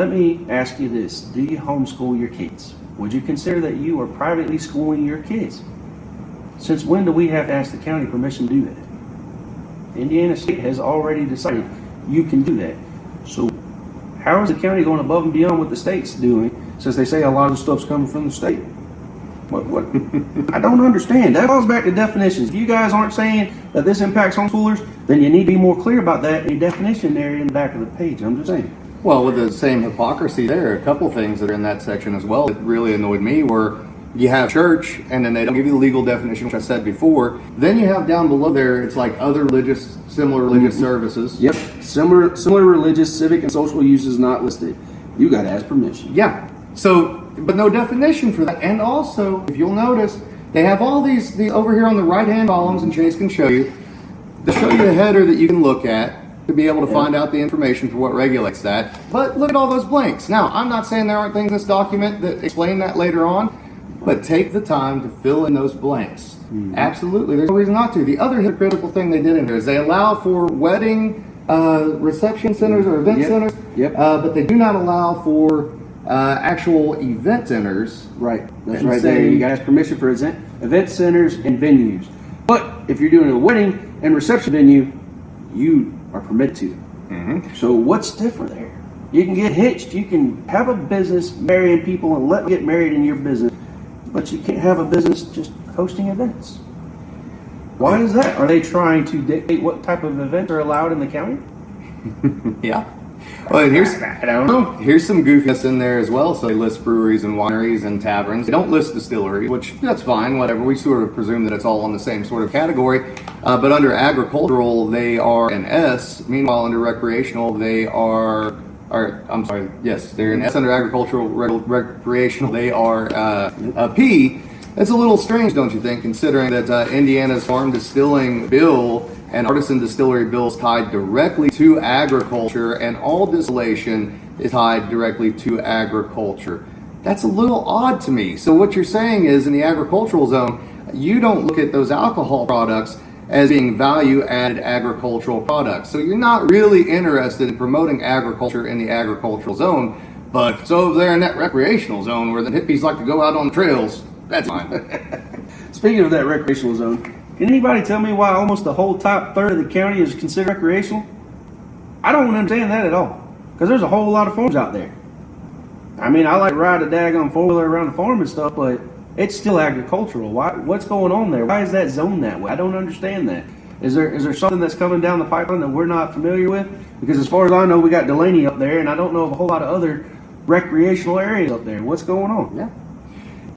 Let me ask you this. Do you homeschool your kids? Would you consider that you are privately schooling your kids? Since when do we have to ask the county permission to do that? Indiana State has already decided you can do that. So how is the county going above and beyond what the state's doing, since they say a lot of the stuff's coming from the state? What? I don't understand. That falls back to definitions. If you guys aren't saying that this impacts homeschoolers, then you need to be more clear about that in your definition area in the back of the page. I'm just saying. Well, with the same hypocrisy there, a couple things that are in that section as well that really annoyed me were you have church, and then they don't give you the legal definition, which I said before. Then you have down below there, it's like other similar religious services. Yep, similar religious, civic, and social uses not listed. You got to ask permission. Yeah. So, but no definition for that. And also, if you'll notice, they have all these over here on the right-hand columns, and Chase can show you. They show you a header that you can look at to be able to find out the information for what regulates that. But look at all those blanks. Now, I'm not saying there aren't things in this document that explain that later on, but take the time to fill in those blanks. Absolutely, there's no reason not to. The other critical thing they did in here is they allow for wedding reception centers or event centers, but they do not allow for actual event centers. Right, that's right there. You got to ask permission for event centers and venues. But if you're doing a wedding and reception venue, you are permitted to. So what's different there? You can get hitched. You can have a business marrying people and let them get married in your business, but you can't have a business just hosting events. Why is that? Are they trying to dictate what type of events are allowed in the county? Yeah. Well, I don't know. Here's some goofiness in there as well. So they list breweries and wineries and taverns. They don't list distilleries, which that's fine, whatever. We sort of presume that it's all on the same sort of category. But under agricultural, they are an S. Meanwhile, under recreational, they are I'm sorry, yes, they're an S. Under agricultural recreational, they are a P. That's a little strange, don't you think, considering that Indiana's farm distilling bill and artisan distillery bills tied directly to agriculture, and all distillation is tied directly to agriculture. That's a little odd to me. So what you're saying is, in the agricultural zone, you don't look at those alcohol products as being value-added agricultural products. So you're not really interested in promoting agriculture in the agricultural zone, but if it's over there in that recreational zone where the hippies like to go out on the trails, that's fine. Speaking of that recreational zone, can anybody tell me why almost the whole top third of the county is considered recreational? I don't understand that at all, because there's a whole lot of farms out there. I mean, I like to ride a daggone four-wheeler around the farm and stuff, but it's still agricultural. What's going on there? Why is that zone that way? I don't understand that. Is there something that's coming down the pipeline that we're not familiar with? Because as far as I know, we got Delaney up there, and I don't know of a whole lot of other recreational areas up there. What's going on? Yeah.